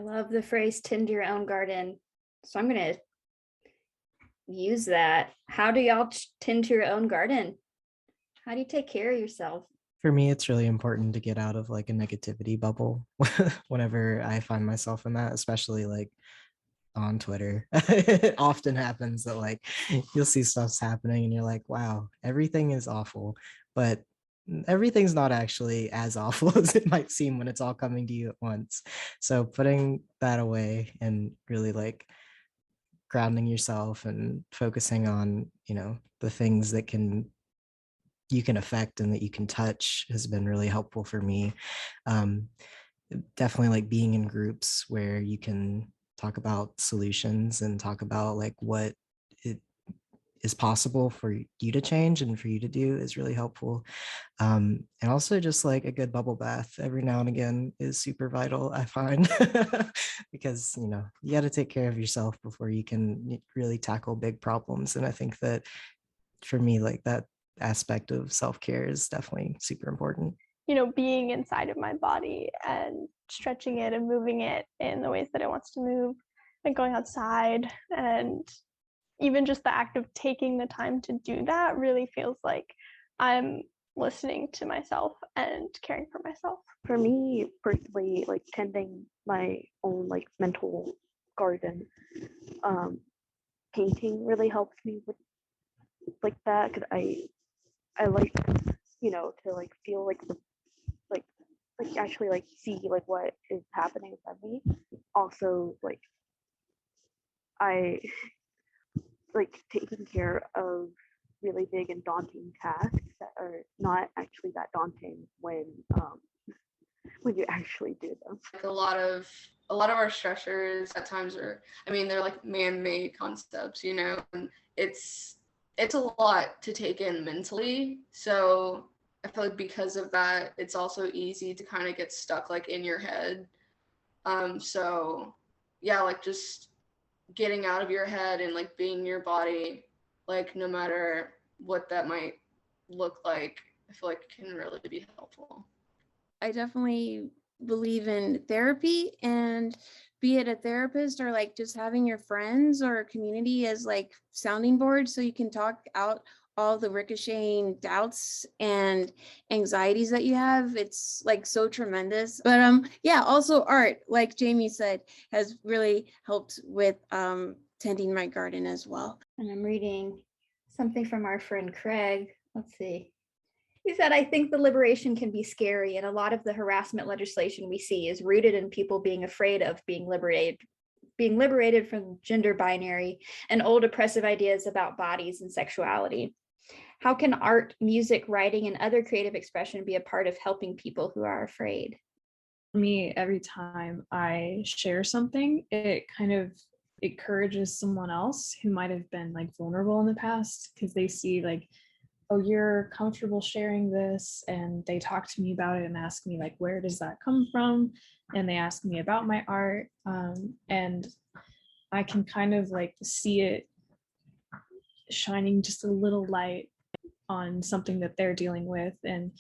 I love the phrase tend your own garden. So I'm going to use that. How do y'all tend to your own garden? How do you take care of yourself? For me, it's really important to get out of like a negativity bubble whenever I find myself in that, especially like on Twitter. It often happens that like you'll see stuff's happening and you're like, wow, everything is awful. But everything's not actually as awful as it might seem when it's all coming to you at once. So putting that away and really like grounding yourself and focusing on, the things that you can affect and that you can touch has been really helpful for me. Um, Definitely like being in groups where you can talk about solutions and talk about like what it is possible for you to change and for you to do is really helpful. And also just like a good bubble bath every now and again is super vital, I find, because, you got to take care of yourself before you can really tackle big problems. And I think that for me, like that aspect of self-care is definitely super important. Being inside of my body and stretching it and moving it in the ways that it wants to move, and going outside, and even just the act of taking the time to do that really feels like I'm listening to myself and caring for myself. For me personally, like tending my own like mental garden, painting really helps me with like that, because I like to like feel like the like actually like see like what is happening inside me. Also like I like taking care of really big and daunting tasks that are not actually that daunting when you actually do them. Like a lot of our stressors at times they're like man-made concepts, and it's a lot to take in mentally. So I feel like because of that, it's also easy to kind of get stuck like in your head. So yeah, like just getting out of your head and like being in your body, like no matter what that might look like, I feel like can really be helpful. I definitely believe in therapy, and be it a therapist or like just having your friends or a community as like sounding board so you can talk out all the ricocheting doubts and anxieties that you have. It's like so tremendous. But yeah, also art, like Jamie said, has really helped with tending my garden as well. And I'm reading something from our friend Craig. Let's see. He said, I think the liberation can be scary, and a lot of the harassment legislation we see is rooted in people being afraid of being liberated from gender binary and old oppressive ideas about bodies and sexuality. How can art, music, writing, and other creative expression be a part of helping people who are afraid? For me, every time I share something, it kind of encourages someone else who might have been like vulnerable in the past, because they see like, oh, you're comfortable sharing this, and they talk to me about it and ask me like, where does that come from? And they ask me about my art, and I can kind of like see it shining just a little light on something that they're dealing with, and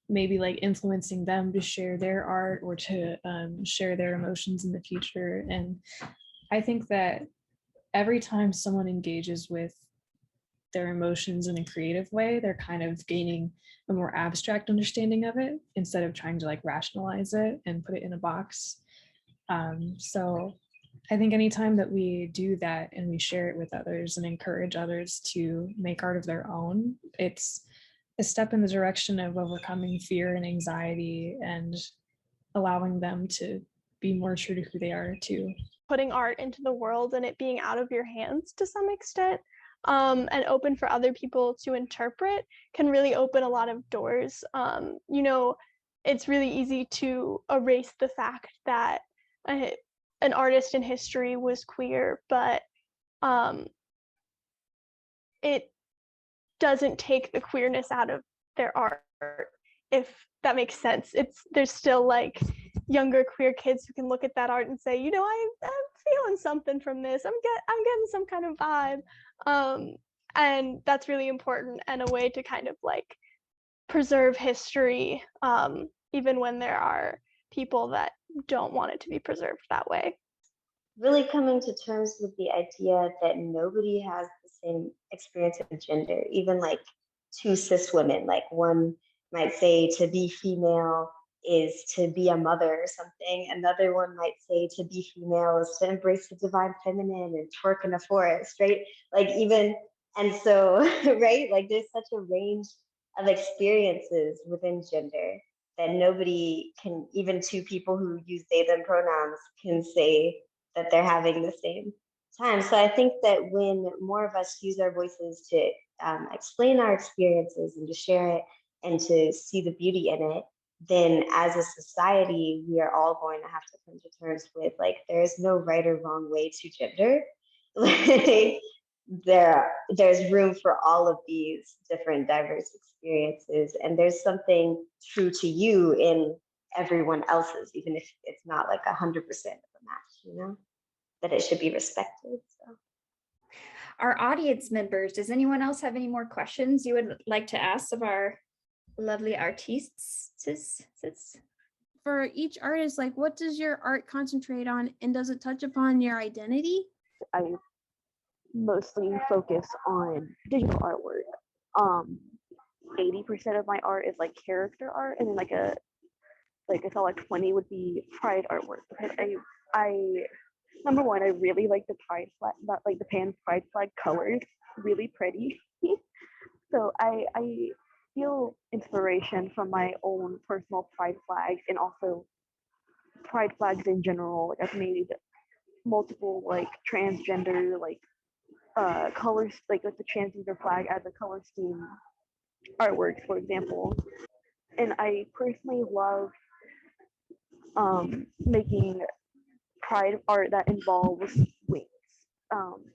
maybe like influencing them to share their art or to share their emotions in the future. And I think that every time someone engages with their emotions in a creative way, they're kind of gaining a more abstract understanding of it instead of trying to like rationalize it and put it in a box. So I think anytime that we do that and we share it with others and encourage others to make art of their own, it's a step in the direction of overcoming fear and anxiety and allowing them to be more true to who they are too. Putting art into the world and it being out of your hands to some extent, and open for other people to interpret, can really open a lot of doors. It's really easy to erase the fact that an artist in history was queer, but it doesn't take the queerness out of their art, if that makes sense. There's still like younger queer kids who can look at that art and say, I'm feeling something from this. I'm getting some kind of vibe. And that's really important, and a way to kind of like preserve history, even when there are people that don't want it to be preserved that way. Really coming to terms with the idea that nobody has the same experience of gender, even like two cis women. Like one might say to be female is to be a mother or something. Another one might say to be female is to embrace the divine feminine and twerk in a forest, right? Like even, and so, right? Like there's such a range of experiences within gender that nobody can, even two people who use they, them pronouns can say that they're having the same time. So I think that when more of us use our voices to explain our experiences and to share it and to see the beauty in it, then as a society, we are all going to have to come to terms with like, there's no right or wrong way to gender. Like, there's room for all of these different diverse experiences, and there's something true to you in everyone else's, even if it's not like 100% of a match, you know, that it should be respected. So Our audience members, does anyone else have any more questions you would like to ask of our lovely artists? For each artist, like what does your art concentrate on, and does it touch upon your identity? I mostly focus on digital artwork. 80% of my art is like character art, and then like I felt like 20 would be pride artwork, because I number one, I really like the pride flag, like the pan pride flag colors, really pretty. So I feel inspiration from my own personal pride flags, and also pride flags in general. Like I've made multiple like transgender like colors, like the transgender flag as a color scheme artworks, for example. And I personally love making pride art that involves wings,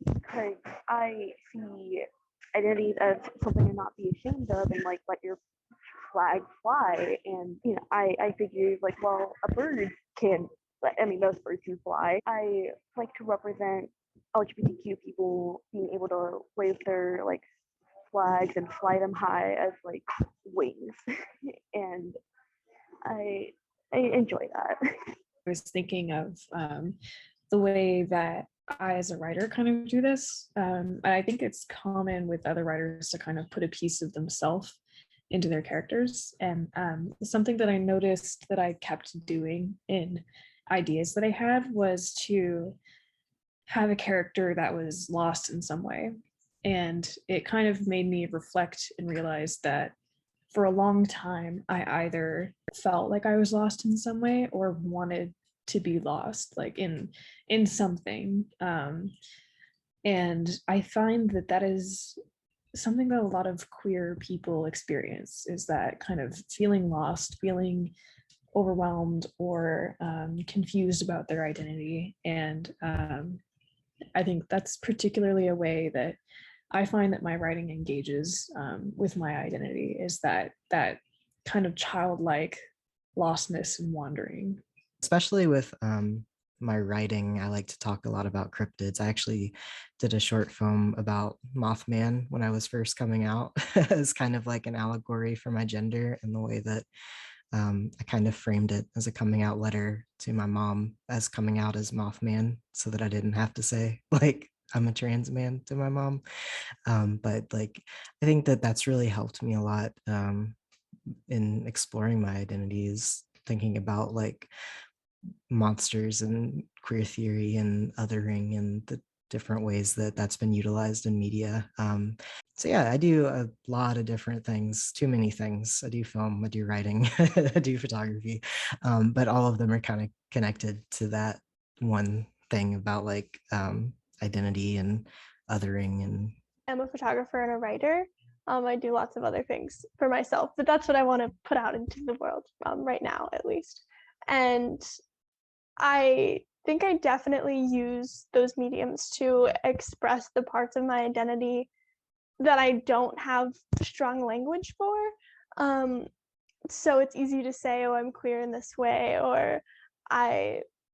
because I see identities as something to not be ashamed of, and like let your flag fly. And you know, I figured like, well, a bird can, I mean, most birds can fly. I like to represent LGBTQ people being able to wave their like flags and fly them high as like wings. And I enjoy that. I was thinking of the way that I, as a writer, kind of do this. And I think it's common with other writers to kind of put a piece of themselves into their characters. And something that I noticed that I kept doing in ideas that I had was to have a character that was lost in some way. And it kind of made me reflect and realize that for a long time, I either felt like I was lost in some way or wanted to be lost, like in something. And I find that that is something that a lot of queer people experience, is that kind of feeling lost, feeling overwhelmed or confused about their identity. And I think that's particularly a way that I find that my writing engages with my identity, is that kind of childlike lostness and wandering. Especially with my writing, I like to talk a lot about cryptids. I actually did a short film about Mothman when I was first coming out as kind of like an allegory for my gender, and the way that I kind of framed it as a coming out letter to my mom as coming out as Mothman, so that I didn't have to say like I'm a trans man to my mom. But like, I think that that's really helped me a lot in exploring my identities, thinking about like monsters and queer theory and othering and the different ways that that's been utilized in media. So yeah, I do a lot of different things, too many things. I do film, I do writing, I do photography, but all of them are kind of connected to that one thing about like identity and othering. And I'm a photographer and a writer. I do lots of other things for myself, but that's what I want to put out into the world right now, at least. And I think I definitely use those mediums to express the parts of my identity that I don't have strong language for. So it's easy to say, oh, I'm queer in this way, or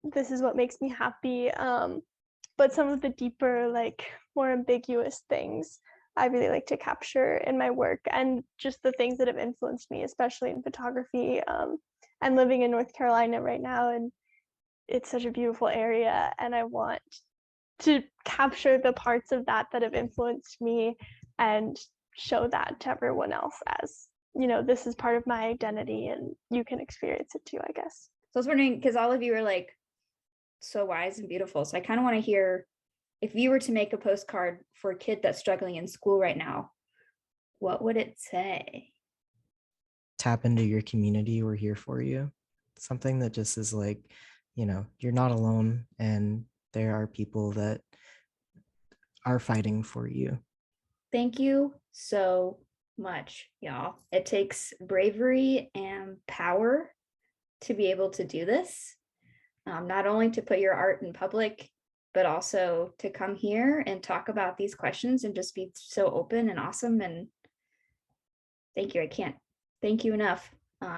this is what makes me happy. But some of the deeper, like more ambiguous things, I really like to capture in my work, and just the things that have influenced me, especially in photography. I'm living in North Carolina right now, and it's such a beautiful area, and I want to capture the parts of that that have influenced me and show that to everyone else as, you know, this is part of my identity and you can experience it too, I guess. So I was wondering, because all of you are like so wise and beautiful. So I kind of want to hear, if you were to make a postcard for a kid that's struggling in school right now, what would it say? Tap into your community. We're here for you. Something that just is like, you know, you're not alone, and there are people that are fighting for you. Thank you so much, y'all. It takes bravery and power to be able to do this. Not only to put your art in public, but also to come here and talk about these questions and just be so open and awesome. And thank you. I can't thank you enough.